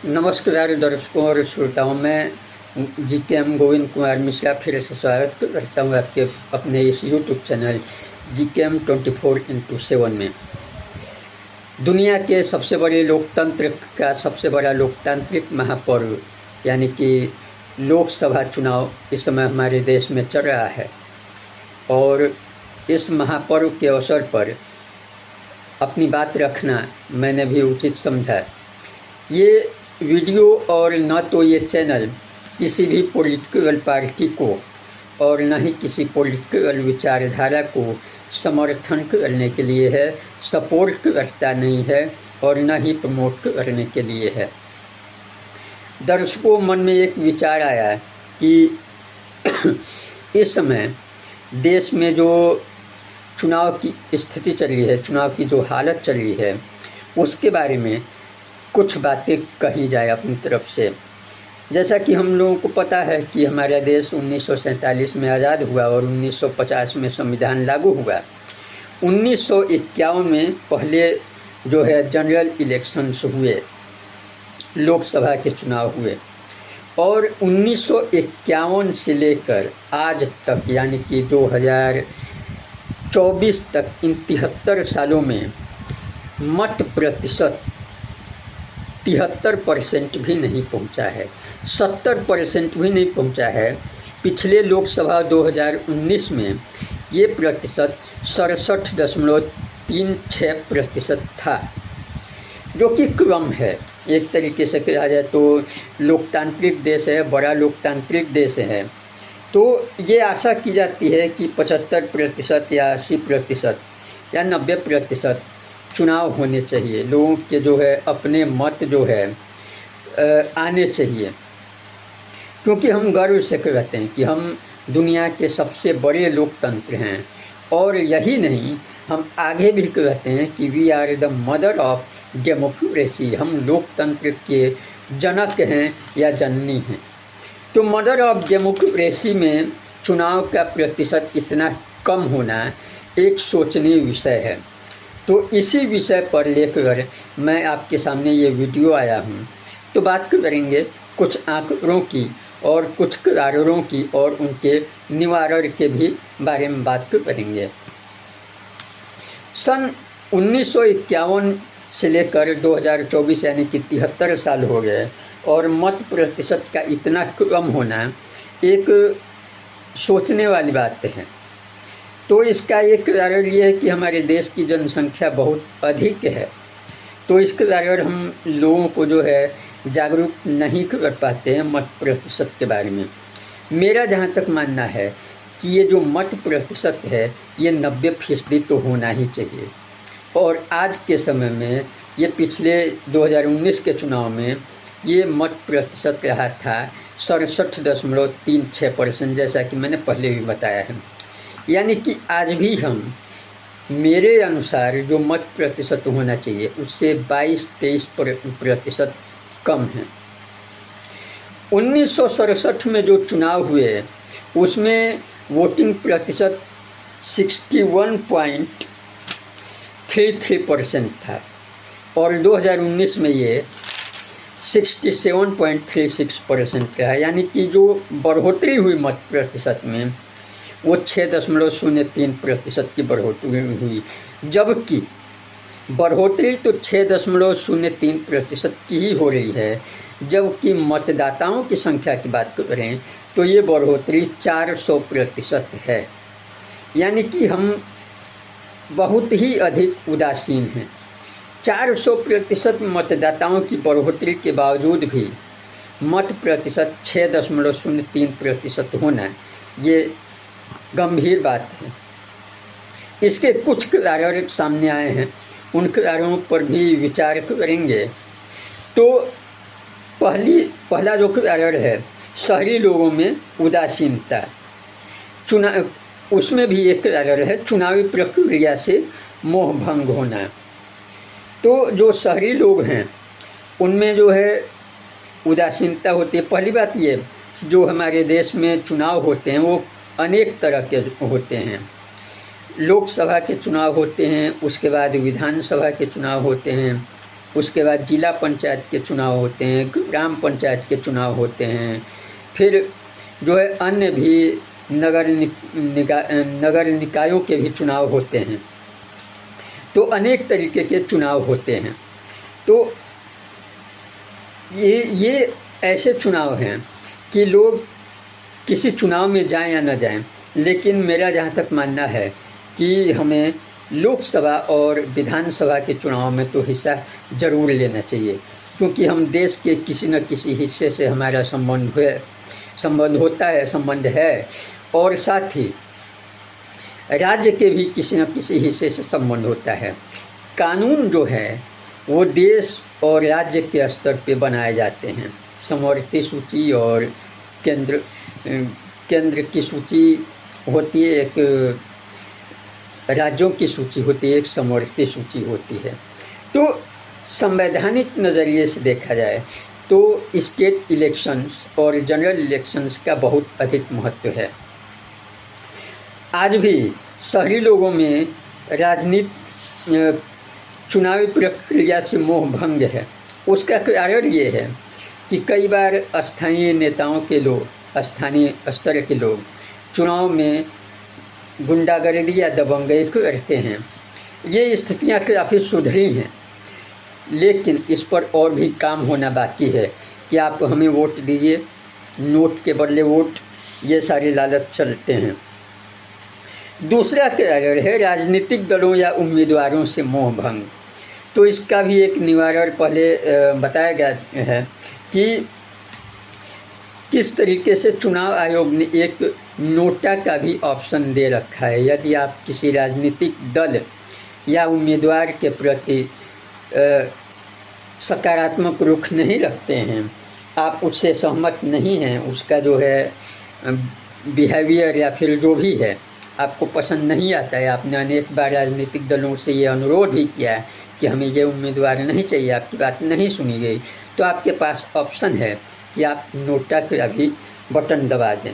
नमस्कार दर्शकों और श्रोताओं, मैं GKM गोविंद कुमार मिश्रा फिर से स्वागत करता हूँ आपके अपने इस यूट्यूब चैनल GKM 24x7 में। दुनिया के सबसे बड़े लोकतंत्र का सबसे बड़ा लोकतांत्रिक महापर्व यानी कि लोकसभा चुनाव इस समय हमारे देश में चल रहा है और इस महापर्व के अवसर पर अपनी बात रखना मैंने भी उचित समझा। ये वीडियो और न तो ये चैनल किसी भी पॉलिटिकल पार्टी को और न ही किसी पॉलिटिकल विचारधारा को समर्थन करने के लिए है, सपोर्ट करता नहीं है और न ही प्रमोट करने के लिए है। दर्शकों मन में एक विचार आया कि इस समय देश में जो चुनाव की स्थिति चल रही है, चुनाव की जो हालत चल रही है, उसके बारे में कुछ बातें कही जाए अपनी तरफ से। जैसा कि हम लोगों को पता है कि हमारा देश 1947 में आज़ाद हुआ और 1950 में संविधान लागू हुआ। 1951 में पहले जो है जनरल इलेक्शंस हुए, लोकसभा के चुनाव हुए और 1951 से लेकर आज तक यानी कि 2024 तक इन 73 सालों में मत प्रतिशत 73% भी नहीं पहुंचा है, 70% भी नहीं पहुंचा है। पिछले लोकसभा 2019 में ये प्रतिशत 67.36% था, जो कि कम है। एक तरीके से कहा जाए तो लोकतांत्रिक देश है, बड़ा लोकतांत्रिक देश है, तो ये आशा की जाती है कि 75% या 80% या 90% चुनाव होने चाहिए, लोगों के जो है अपने मत जो है आने चाहिए, क्योंकि हम गर्व से कहते हैं कि हम दुनिया के सबसे बड़े लोकतंत्र हैं। और यही नहीं, हम आगे भी कहते हैं कि we are the mother of democracy, हम लोकतंत्र के जनक हैं या जननी हैं। तो मदर ऑफ डेमोक्रेसी में चुनाव का प्रतिशत इतना कम होना एक सोचनीय विषय है। तो इसी विषय पर लेकर मैं आपके सामने ये वीडियो आया हूँ। तो बात करेंगे कुछ आंकड़ों की और कुछ कारणों की और उनके निवारण के भी बारे में बात करेंगे। सन 1951 से लेकर 2024 यानी कि 73 साल हो गए और मत प्रतिशत का इतना कम होना एक सोचने वाली बात है। तो इसका एक कारण ये है कि हमारे देश की जनसंख्या बहुत अधिक है, तो इसके कारण हम लोगों को जो है जागरूक नहीं कर पाते हैं मत प्रतिशत के बारे में। मेरा जहाँ तक मानना है कि ये जो मत प्रतिशत है ये 90% तो होना ही चाहिए। और आज के समय में ये पिछले 2019 के चुनाव में ये मत प्रतिशत रहा था 67.36%, जैसा कि मैंने पहले भी बताया है। यानी कि आज भी हम, मेरे अनुसार जो मत प्रतिशत होना चाहिए उससे 22-23% कम है। 1967 में जो चुनाव हुए उसमें वोटिंग प्रतिशत 61.33% था और 2019 में ये 67.36% का है। यानी कि जो बढ़ोतरी हुई मत प्रतिशत में वो 6.03% की बढ़ोतरी हुई, जबकि बढ़ोतरी तो 6.03% की ही हो रही है, जबकि मतदाताओं की संख्या की बात करें तो ये बढ़ोतरी 400% है। यानी कि हम बहुत ही अधिक उदासीन हैं। 400% मतदाताओं की बढ़ोतरी के बावजूद भी मत प्रतिशत 6.03% होना ये गंभीर बात है। इसके कुछ कारण सामने आए हैं, उन कारणों पर भी विचार करेंगे। तो पहला जो कारण है शहरी लोगों में उदासीनता, उसमें भी एक कारण है चुनावी प्रक्रिया से मोह भंग होना। तो जो शहरी लोग हैं उनमें जो है उदासीनता होती है। पहली बात ये, जो हमारे देश में चुनाव होते हैं वो अनेक तरह के होते हैं। लोकसभा के चुनाव होते हैं, उसके बाद विधानसभा के चुनाव होते हैं उसके बाद जिला पंचायत के चुनाव होते हैं, ग्राम पंचायत के चुनाव होते हैं, फिर जो है अन्य भी नगर निकायों के भी चुनाव होते हैं। तो अनेक तरीके के चुनाव होते हैं। तो ये ऐसे चुनाव हैं कि लोग किसी चुनाव में जाएं या न जाएं, लेकिन मेरा जहाँ तक मानना है कि हमें लोकसभा और विधानसभा के चुनाव में तो हिस्सा ज़रूर लेना चाहिए, क्योंकि हम देश के किसी न किसी हिस्से से हमारा संबंध होता है, संबंध है, और साथ ही राज्य के भी किसी न किसी हिस्से से संबंध होता है। कानून जो है वो देश और राज्य के स्तर पे बनाए जाते हैं। समवर्ती सूची और केंद्र की सूची होती है, एक राज्यों की सूची होती है, एक समवर्ती सूची होती है। तो संवैधानिक नज़रिए से देखा जाए तो स्टेट इलेक्शंस और जनरल इलेक्शंस का बहुत अधिक महत्व है। आज भी शहरी लोगों में चुनावी प्रक्रिया से मोह भंग है। उसका कारण ये है कि कई बार स्थानीय नेताओं के लोग, स्थानीय स्तर के लोग चुनाव में गुंडागर्दी या दबंगई करते हैं। ये स्थितियाँ काफ़ी सुधरी हैं, लेकिन इस पर और भी काम होना बाकी है कि आप हमें वोट दीजिए, नोट के बदले वोट, ये सारे लालच चलते हैं। दूसरा कारण है राजनीतिक दलों या उम्मीदवारों से मोह भंग। तो इसका भी एक निवारण पहले बताया गया है कि किस तरीके से चुनाव आयोग ने एक नोटा का भी ऑप्शन दे रखा है। यदि आप किसी राजनीतिक दल या उम्मीदवार के प्रति सकारात्मक रुख नहीं रखते हैं, आप उससे सहमत नहीं हैं, उसका जो है बिहेवियर या फिर जो भी है आपको पसंद नहीं आता है, आपने अनेक बार राजनीतिक दलों से ये अनुरोध भी किया है कि हमें ये उम्मीदवार नहीं चाहिए, आपकी बात नहीं सुनी गई, तो आपके पास ऑप्शन है कि आप नोटा का भी बटन दबा दें।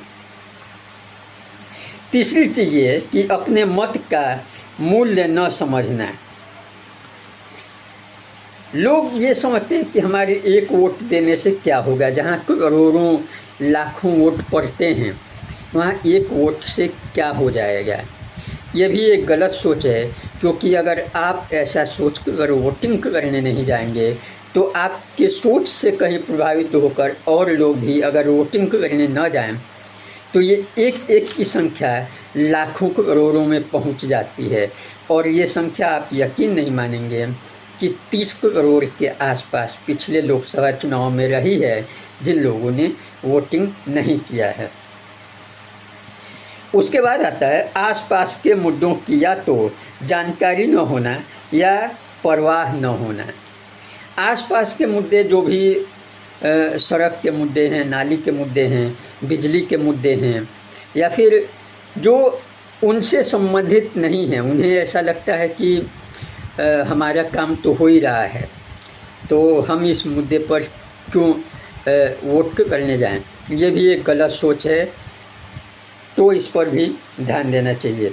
तीसरी चीज़ ये कि अपने मत का मूल्य न समझना। लोग ये समझते हैं कि हमारे एक वोट देने से क्या होगा। जहाँ करोड़ों लाखों वोट पड़ते हैं वहाँ एक वोट से क्या हो जाएगा। ये भी एक गलत सोच है, क्योंकि अगर आप ऐसा सोच कर वोटिंग करने नहीं जाएंगे तो आपके सोच से कहीं प्रभावित होकर और लोग भी अगर वोटिंग करने न जाएं तो ये एक एक की संख्या लाखों करोड़ों में पहुंच जाती है। और ये संख्या आप यकीन नहीं मानेंगे कि 30 करोड़ के आसपास पिछले लोकसभा चुनाव में रही है जिन लोगों ने वोटिंग नहीं किया है। उसके बाद आता है आसपास के मुद्दों की या तो जानकारी न होना या परवाह न होना। आसपास के मुद्दे जो भी सड़क के मुद्दे हैं, नाली के मुद्दे हैं, बिजली के मुद्दे हैं, या फिर जो उनसे संबंधित नहीं हैं, उन्हें ऐसा लगता है कि हमारा काम तो हो ही रहा है, तो हम इस मुद्दे पर क्यों वोट करने जाएं। ये भी एक गलत सोच है, तो इस पर भी ध्यान देना चाहिए।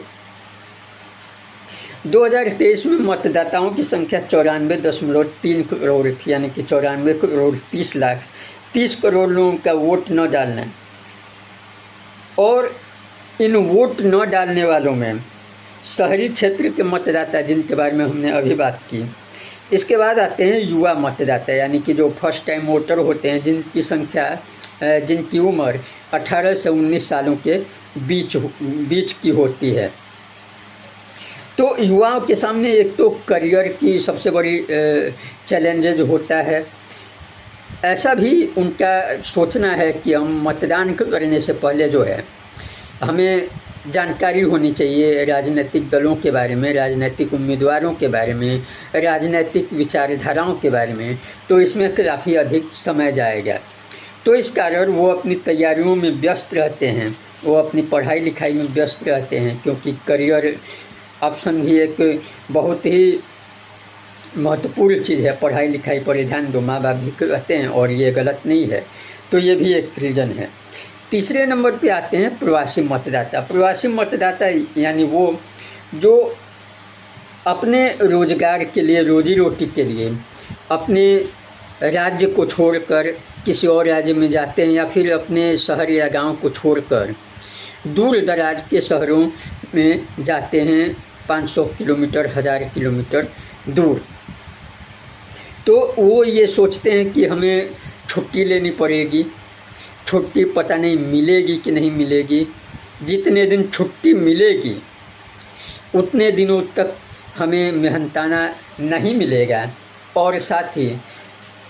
2023 में मतदाताओं की संख्या 94.3 करोड़ थी, यानी कि 94 करोड़ 30 लाख। 30 करोड़ लोगों का वोट न डालना, और इन वोट न डालने वालों में शहरी क्षेत्र के मतदाता जिनके बारे में हमने अभी बात की। इसके बाद आते हैं युवा मतदाता, यानी कि जो फर्स्ट टाइम वोटर होते हैं, जिनकी उम्र 18 से 19 सालों के बीच की होती है। तो युवाओं के सामने एक तो करियर की सबसे बड़ी चैलेंजेज होता है। ऐसा भी उनका सोचना है कि हम मतदान करने से पहले जो है हमें जानकारी होनी चाहिए राजनीतिक दलों के बारे में, राजनीतिक उम्मीदवारों के बारे में, राजनीतिक विचारधाराओं के बारे में, तो इसमें काफ़ी अधिक समय जाएगा। तो इस कारण वो अपनी तैयारियों में व्यस्त रहते हैं, वो अपनी पढ़ाई लिखाई में व्यस्त रहते हैं, क्योंकि करियर ऑप्शन भी एक बहुत ही महत्वपूर्ण चीज़ है। पढ़ाई लिखाई पर ध्यान दो, माँ बाप भी कहते हैं, और ये गलत नहीं है। तो ये भी एक रीज़न है। तीसरे नंबर पे आते हैं प्रवासी मतदाता। प्रवासी मतदाता यानी वो जो अपने रोज़गार के लिए, रोजी रोटी के लिए अपने राज्य को छोड़कर किसी और राज्य में जाते हैं, या फिर अपने शहर या गांव को छोड़कर दूर दराज के शहरों में जाते हैं 500 किलोमीटर 1000 किलोमीटर दूर। तो वो ये सोचते हैं कि हमें छुट्टी लेनी पड़ेगी, छुट्टी पता नहीं मिलेगी कि नहीं मिलेगी। जितने दिन छुट्टी मिलेगी उतने दिनों तक हमें मेहनताना नहीं मिलेगा, और साथ ही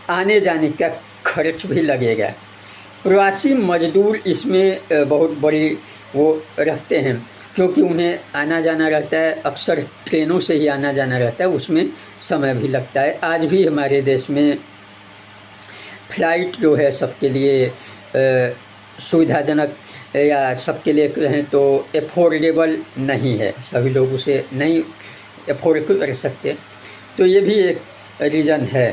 आने जाने का खर्च भी लगेगा। प्रवासी मजदूर इसमें बहुत बड़ी वो रखते हैं, क्योंकि उन्हें आना जाना रहता है, अक्सर ट्रेनों से ही आना जाना रहता है, उसमें समय भी लगता है। आज भी हमारे देश में फ्लाइट जो है सबके लिए सुविधाजनक या सबके लिए कहें तो एफोर्डेबल नहीं है, सभी लोग उसे नहीं एफोर्ड कर सकते। तो ये भी एक रीज़न है।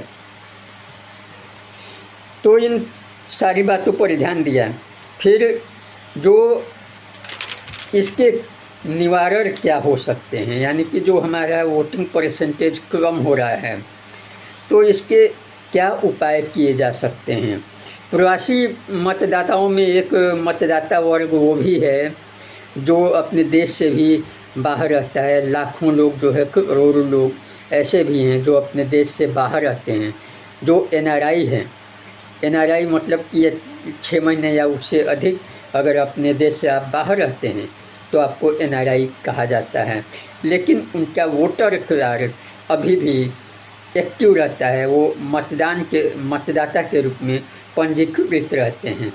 तो इन सारी बातों पर ध्यान दिया। फिर जो इसके निवारण क्या हो सकते हैं, यानी कि जो हमारा वोटिंग परसेंटेज कम हो रहा है, तो इसके क्या उपाय किए जा सकते हैं। प्रवासी मतदाताओं में एक मतदाता वर्ग वो भी है जो अपने देश से भी बाहर रहता है। लाखों लोग जो है, करोड़ों लोग ऐसे भी हैं जो अपने देश से बाहर रहते हैं, जो NRI हैं। NRI मतलब कि ये 6 महीने या उससे अधिक अगर अपने देश से आप बाहर रहते हैं तो आपको NRI कहा जाता है। लेकिन उनका वोटर कार्ड अभी भी एक्टिव रहता है, वो मतदाता के रूप में पंजीकृत रहते हैं।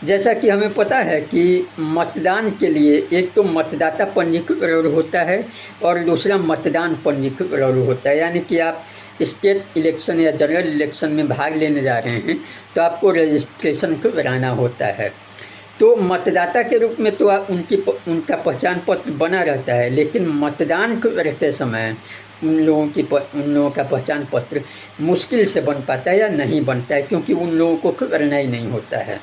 जैसा कि हमें पता है कि मतदान के लिए एक तो मतदाता पंजीकरण होता है और दूसरा मतदान पंजीकरण होता है। यानी कि आप स्टेट इलेक्शन या जनरल इलेक्शन में भाग लेने जा रहे हैं तो आपको रजिस्ट्रेशन कराना होता है। तो मतदाता के रूप में तो उनका पहचान पत्र बना रहता है, लेकिन मतदान करते समय उन लोगों का पहचान पत्र मुश्किल से बन पाता है या नहीं बनता है, क्योंकि उन लोगों को करना ही नहीं होता है।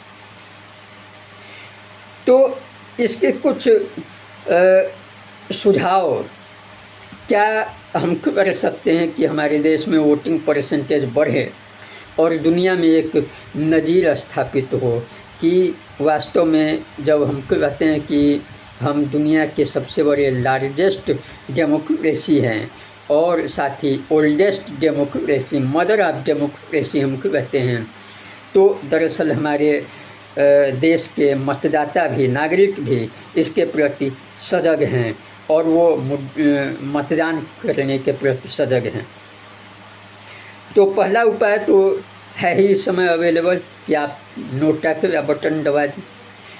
तो इसके कुछ सुझाव क्या हम कर सकते हैं कि हमारे देश में वोटिंग परसेंटेज बढ़े और दुनिया में एक नज़ीर स्थापित हो, कि वास्तव में जब हम कहते हैं कि हम दुनिया के सबसे बड़े लार्जेस्ट डेमोक्रेसी हैं और साथ ही oldest democracy, mother of democracy हम कहते हैं, तो दरअसल हमारे देश के मतदाता भी, नागरिक भी इसके प्रति सजग हैं और वो मतदान करने के प्रति सजग हैं। तो पहला उपाय तो है ही इस समय अवेलेबल कि आप नोटा या बटन दबा दें।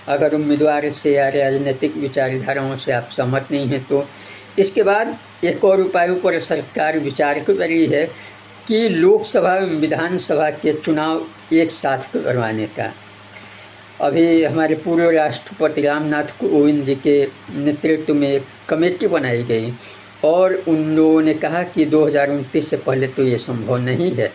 अगर उम्मीदवार से या राजनीतिक विचारधाराओं से आप सहमत नहीं हैं तो इसके बाद एक और उपायों पर सरकार विचार कर रही है कि लोकसभा एवं विधानसभा के चुनाव एक साथ करवाने का। अभी हमारे पूर्व राष्ट्रपति रामनाथ कोविंद जी के नेतृत्व में एक कमेटी बनाई गई और उन लोगों ने कहा कि 2029 से पहले तो ये संभव नहीं है।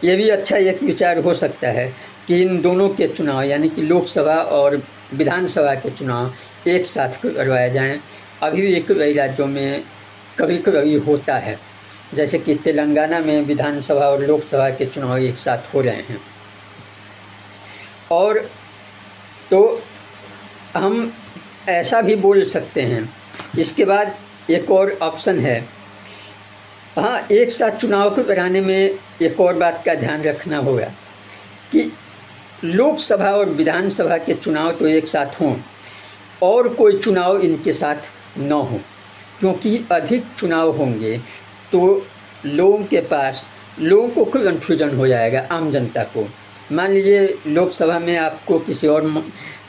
ये भी अच्छा एक विचार हो सकता है कि इन दोनों के चुनाव यानी कि लोकसभा और विधानसभा के चुनाव एक साथ करवाए जाएं। अभी भी कई राज्यों में कभी कभी होता है, जैसे कि तेलंगाना में विधानसभा और लोकसभा के चुनाव एक साथ हो रहे हैं। और तो हम ऐसा भी बोल सकते हैं। इसके बाद एक और ऑप्शन है, हाँ, एक साथ चुनाव को कराने में एक और बात का ध्यान रखना होगा कि लोकसभा और विधानसभा के चुनाव तो एक साथ हों और कोई चुनाव इनके साथ न हो, क्योंकि अधिक चुनाव होंगे तो लोगों को कन्फ्यूजन हो जाएगा, आम जनता को। मान लीजिए लोकसभा में आपको किसी और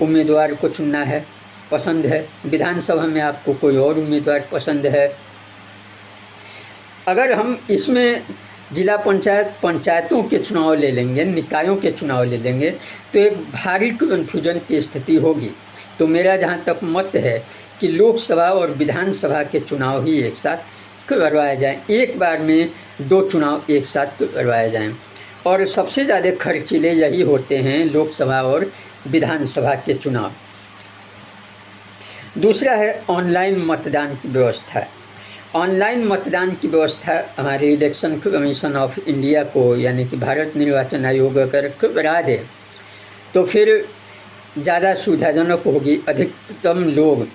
उम्मीदवार को चुनना है, पसंद है, विधानसभा में आपको कोई और उम्मीदवार पसंद है। अगर हम इसमें जिला पंचायतों के चुनाव ले लेंगे, निकायों के चुनाव ले लेंगे तो एक भारी कन्फ्यूजन की स्थिति होगी। तो मेरा जहाँ तक मत है कि लोकसभा और विधानसभा के चुनाव ही एक साथ करवाए जाएं, एक बार में 2 चुनाव एक साथ करवाए जाएं। और सबसे ज़्यादा खर्चीले यही होते हैं, लोकसभा और विधानसभा के चुनाव। दूसरा है ऑनलाइन मतदान की व्यवस्था। ऑनलाइन मतदान की व्यवस्था हमारे इलेक्शन कमीशन ऑफ इंडिया को यानी कि भारत निर्वाचन आयोग अगर करा दे तो फिर ज़्यादा सुविधाजनक होगी। अधिकतम लोग,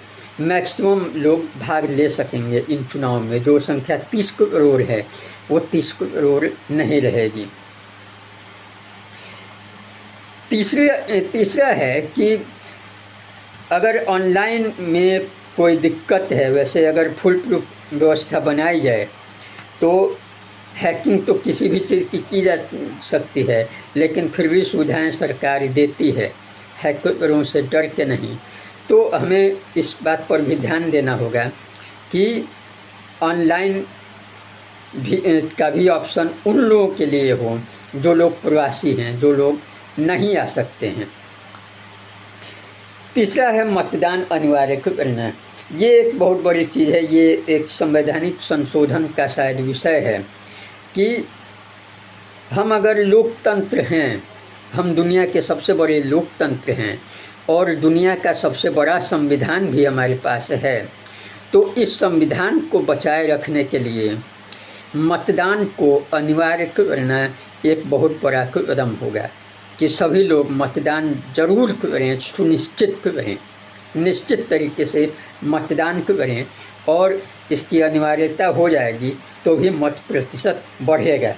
मैक्सिमम लोग भाग ले सकेंगे इन चुनाव में। जो संख्या 30 करोड़ है वो 30 करोड़ नहीं रहेगी। तीसरा है कि अगर ऑनलाइन में कोई दिक्कत है, वैसे अगर फुल प्रूफ व्यवस्था बनाई जाए तो हैकिंग तो किसी भी चीज़ की जा सकती है, लेकिन फिर भी सुविधाएं सरकार देती है, हैकरों से डर के नहीं। तो हमें इस बात पर भी ध्यान देना होगा कि ऑनलाइन भी का भी ऑप्शन उन लोगों के लिए हो जो लोग प्रवासी हैं, जो लोग नहीं आ सकते हैं। तीसरा है मतदान अनिवार्य करना। ये एक बहुत बड़ी चीज़ है। ये एक संवैधानिक संशोधन का शायद विषय है कि हम अगर लोकतंत्र हैं, हम दुनिया के सबसे बड़े लोकतंत्र हैं और दुनिया का सबसे बड़ा संविधान भी हमारे पास है, तो इस संविधान को बचाए रखने के लिए मतदान को अनिवार्य करना एक बहुत बड़ा कदम होगा कि सभी लोग मतदान जरूर करें, सुनिश्चित करें, निश्चित तरीके से मतदान करें और इसकी अनिवार्यता हो जाएगी तो भी मत प्रतिशत बढ़ेगा।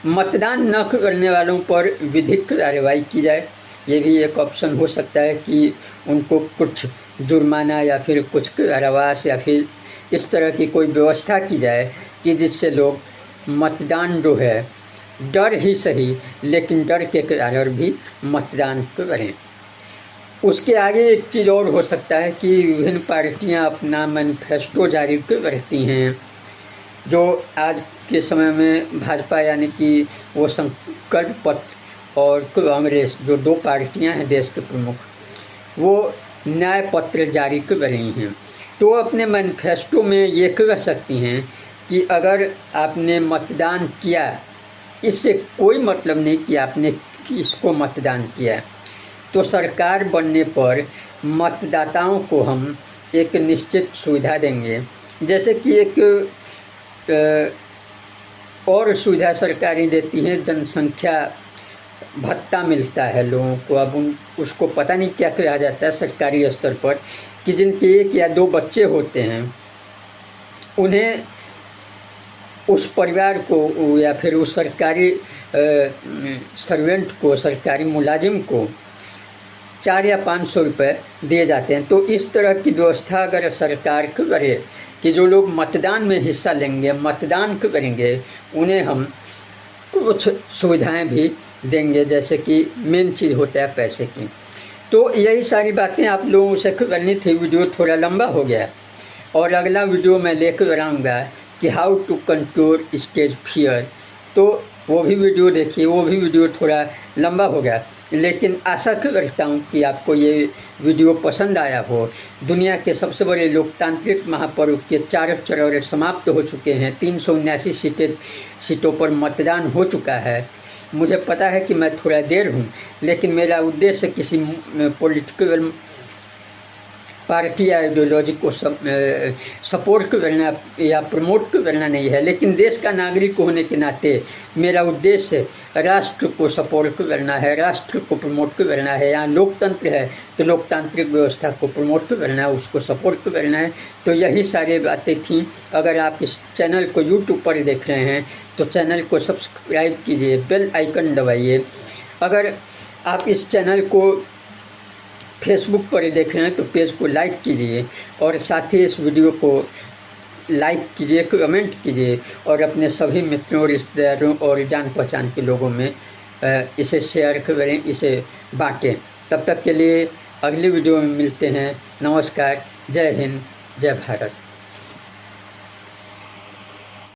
मतदान न करने वालों पर विधिक कार्रवाई की जाए, ये भी एक ऑप्शन हो सकता है कि उनको कुछ जुर्माना या फिर कुछ कारावास या फिर इस तरह की कोई व्यवस्था की जाए कि जिससे लोग मतदान जो है डर ही सही लेकिन डर के कारण भी मतदान करें। उसके आगे एक चीज़ और हो सकता है कि विभिन्न पार्टियां अपना मैनिफेस्टो जारी करती हैं। जो आज के समय में भाजपा यानी कि वो संकल्प पत्र और कांग्रेस, जो दो पार्टियां हैं देश के प्रमुख, वो न्याय पत्र जारी कर रही हैं। तो अपने मैनिफेस्टो में ये कह सकती हैं कि अगर आपने मतदान किया, इससे कोई मतलब नहीं कि आपने किसको मतदान किया, तो सरकार बनने पर मतदाताओं को हम एक निश्चित सुविधा देंगे। जैसे कि एक और सुविधा सरकारें देती हैं, जनसंख्या भत्ता मिलता है लोगों को। अब उसको पता नहीं क्या कहा जाता है सरकारी स्तर पर, कि जिनके 1 या 2 बच्चे होते हैं उन्हें उस परिवार को या फिर उस सरकारी सर्वेंट को, सरकारी मुलाजिम को 4 या 500 रुपये दिए जाते हैं। तो इस तरह की व्यवस्था अगर सरकार करे कि जो लोग मतदान में हिस्सा लेंगे, मतदान करेंगे, उन्हें हम कुछ सुविधाएं भी देंगे, जैसे कि मेन चीज़ होता है पैसे की। तो यही सारी बातें आप लोगों से करनी थी। वीडियो थोड़ा लंबा हो गया और अगला वीडियो मैं लेकर आऊँगा कि how to control stage fear. तो वो भी वीडियो देखिए, वो भी वीडियो थोड़ा लंबा होगा, लेकिन आशा करता हूँ कि आपको ये वीडियो पसंद आया हो। दुनिया के सबसे बड़े लोकतांत्रिक महापर्व के 4 चरण समाप्त हो चुके हैं। 379 सीटों पर मतदान हो चुका है। मुझे पता है कि मैं थोड़ा देर हूँ, लेकिन मेरा उद्देश्य किसी पॉलिटिकल पार्टी या आइडियोलॉजी को सपोर्ट करना या प्रमोट करना नहीं है, लेकिन देश का नागरिक होने के नाते मेरा उद्देश्य राष्ट्र को सपोर्ट करना है, राष्ट्र को प्रमोट करना है। यहाँ लोकतंत्र है तो लोकतांत्रिक व्यवस्था को प्रमोट करना है, उसको सपोर्ट करना है। तो यही सारी बातें थीं। अगर आप इस चैनल को यूट्यूब पर देख रहे हैं तो चैनल को सब्सक्राइब कीजिए, बेल आइकन दबाइए। अगर आप इस चैनल को फेसबुक पर देख रहे हैं तो पेज को लाइक कीजिए और साथ ही इस वीडियो को लाइक कीजिए, कमेंट कीजिए और अपने सभी मित्रों, रिश्तेदारों और जान पहचान के लोगों में इसे शेयर करें, इसे बांटें। तब तक के लिए अगली वीडियो में मिलते हैं। नमस्कार, जय हिंद, जय भारत।